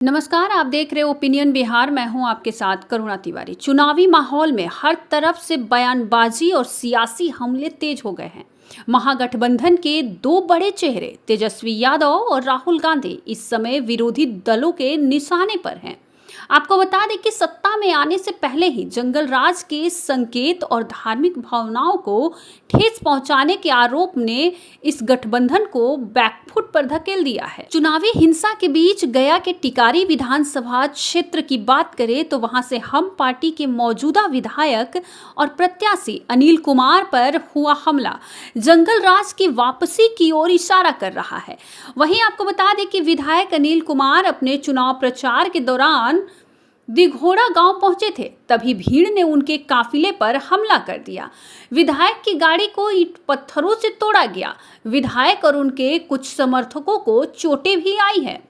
नमस्कार, आप देख रहे हो ओपिनियन बिहार। मैं हूं आपके साथ करुणा तिवारी। चुनावी माहौल में हर तरफ से बयानबाजी और सियासी हमले तेज हो गए हैं। महागठबंधन के दो बड़े चेहरे तेजस्वी यादव और राहुल गांधी इस समय विरोधी दलों के निशाने पर हैं। आपको बता दें कि सत्ता में आने से पहले ही जंगल राज के संकेत और धार्मिक भावनाओं को ठेस पहुंचाने के आरोप ने इस गठबंधन को बैकफुट पर धकेल दिया है। चुनावी हिंसा के बीच गया के टिकारी विधानसभा क्षेत्र की बात करें तो वहां से हम पार्टी के मौजूदा विधायक और प्रत्याशी अनिल कुमार पर हुआ हमला जंगल राज की वापसी की ओर इशारा कर रहा है। वहीं आपको बता दें कि विधायक अनिल कुमार अपने चुनाव प्रचार के दौरान दिघोड़ा गांव पहुंचे थे, तभी भीड़ ने उनके काफिले पर हमला कर दिया। विधायक की गाड़ी को ईंट पत्थरों से तोड़ा गया। विधायक और उनके कुछ समर्थकों को चोटें भी आई है।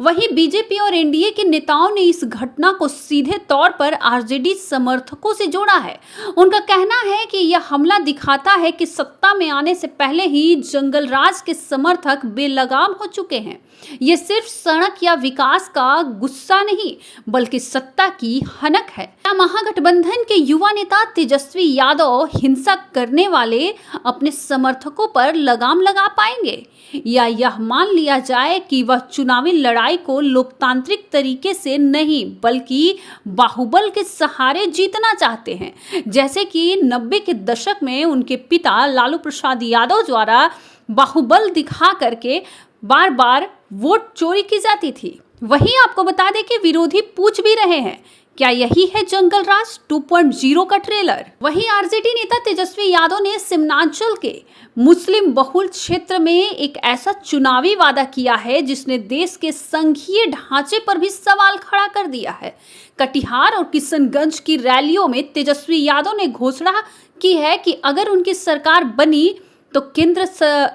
वहीं बीजेपी और एनडीए के नेताओं ने इस घटना को सीधे तौर पर आरजेडी समर्थकों से जोड़ा है। उनका कहना है कि यह हमला दिखाता है कि सत्ता में आने से पहले ही जंगल राज के समर्थक बेलगाम हो चुके हैं। ये सिर्फ सड़क या विकास का गुस्सा नहीं बल्कि सत्ता की हनक है। क्या महागठबंधन के युवा नेता तेजस्वी यादव हिंसा करने वाले अपने समर्थकों पर लगाम लगा पाएंगे, या यह मान लिया जाए कि वह चुनावी लड़ाई को लोकतांत्रिक तरीके से नहीं बल्कि बाहुबल के सहारे जीतना चाहते हैं, जैसे कि 90 के दशक में उनके पिता लालू प्रसाद यादव द्वारा बाहुबल दिखा करके बार बार वोट चोरी की जाती थी। वहीं आपको बता दें कि विरोधी पूछ भी रहे हैं, क्या यही है जंगल राज 2.0 का ट्रेलर। वहीं आरजेडी नेता तेजस्वी यादव ने सीमांचल के मुस्लिम बहुल क्षेत्र में एक ऐसा चुनावी वादा किया है जिसने देश के संघीय ढांचे पर भी सवाल खड़ा कर दिया है। कटिहार और किशनगंज की रैलियों में तेजस्वी यादव ने घोषणा की है कि अगर उनकी सरकार बनी तो केंद्र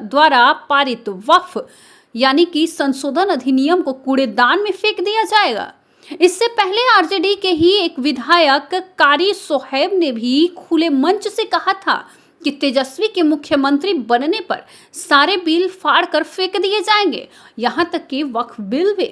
द्वारा पारित वक्फ यानी कि संशोधन अधिनियम को कूड़ेदान में फेंक दिया जाएगा। इससे पहले आरजेडी के ही एक विधायक कारी सोहेब ने भी खुले मंच से कहा था कि तेजस्वी के मुख्यमंत्री बनने पर सारे बिल फाड़ कर फेंक दिए जाएंगे, यहां तक कि वक्फ बिल भी।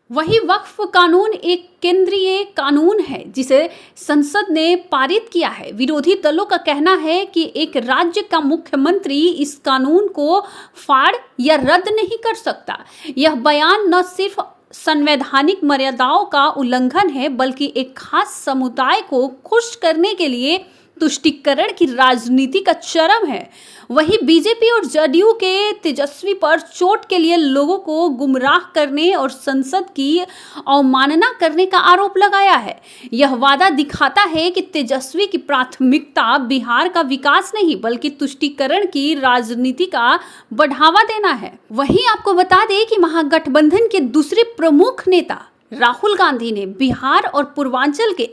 वही वक्फ कानून एक केंद्रीय कानून है जिसे संसद ने पारित किया है। विरोधी दलों का कहना है कि एक राज्य का मुख्यमंत्री इस कानून को फाड़ या रद्द नहीं कर सकता। यह बयान न सिर्फ संवैधानिक मर्यादाओं का उल्लंघन है बल्कि एक खास समुदाय को खुश करने के लिए तुष्टीकरण की राजनीति का चरम है। वहीं बीजेपी और जदयू के तेजस्वी पर चोट के लिए लोगों को गुमराह करने और संसद की अवमानना करने का आरोप लगाया है। यह वादा दिखाता है कि तेजस्वी की प्राथमिकता बिहार का विकास नहीं बल्कि तुष्टीकरण की राजनीति का बढ़ावा देना है। वहीं आपको बता दें कि महागठबंधन के दूसरे प्रमुख नेता राहुल गांधी ने बिहार और पूर्वांचल के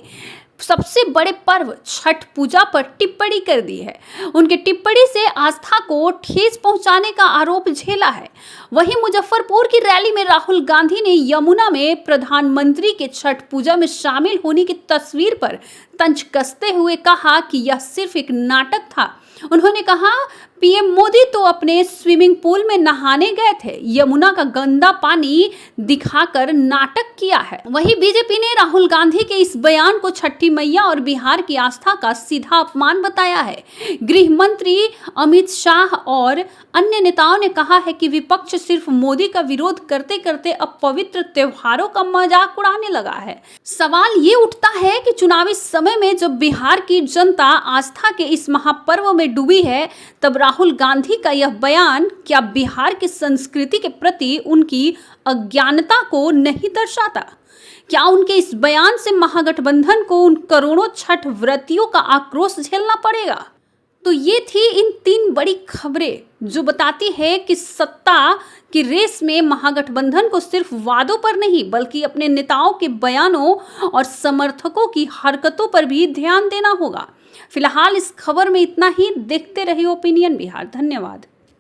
सबसे बड़े पर्व छठ पूजा पर टिप्पणी कर दी है। उनके टिप्पणी से आस्था को ठेस पहुंचाने का आरोप झेला है। वहीं मुजफ्फरपुर की रैली में राहुल गांधी ने यमुना में प्रधानमंत्री के छठ पूजा में शामिल होने की तस्वीर पर तंज कसते हुए कहा कि यह सिर्फ एक नाटक था। उन्होंने कहा, पीएम मोदी तो अपने स्विमिंग पूल में नहाने गए थे, यमुना का गंदा पानी दिखाकर नाटक किया है। वहीं बीजेपी ने राहुल गांधी के इस बयान को छठी मैया और बिहार की आस्था का सीधा अपमान बताया है। गृह मंत्री अमित शाह और अन्य नेताओं ने कहा है कि विपक्ष सिर्फ मोदी का विरोध करते करते अब पवित्र त्योहारों का मजाक उड़ाने लगा है। सवाल ये उठता है कि चुनावी समय में जब बिहार की जनता आस्था के इस महापर्व में डूबी है, तब राहुल गांधी का यह बयान क्या बिहार की संस्कृति के प्रति उनकी अज्ञानता को नहीं दर्शाता? क्या उनके इस बयान से महागठबंधन को उन करोड़ों छठ व्रतियों का आक्रोश झेलना पड़ेगा? तो ये थी इन 3 बड़ी खबरें जो बताती है कि सत्ता की रेस में महागठबंधन को सिर्फ वादों पर नहीं बल्कि अपने नेताओं के बयानों और समर्थकों की हरकतों पर भी ध्यान देना होगा। फिलहाल इस खबर में इतना ही। देखते रहिए ओपिनियन बिहार। धन्यवाद।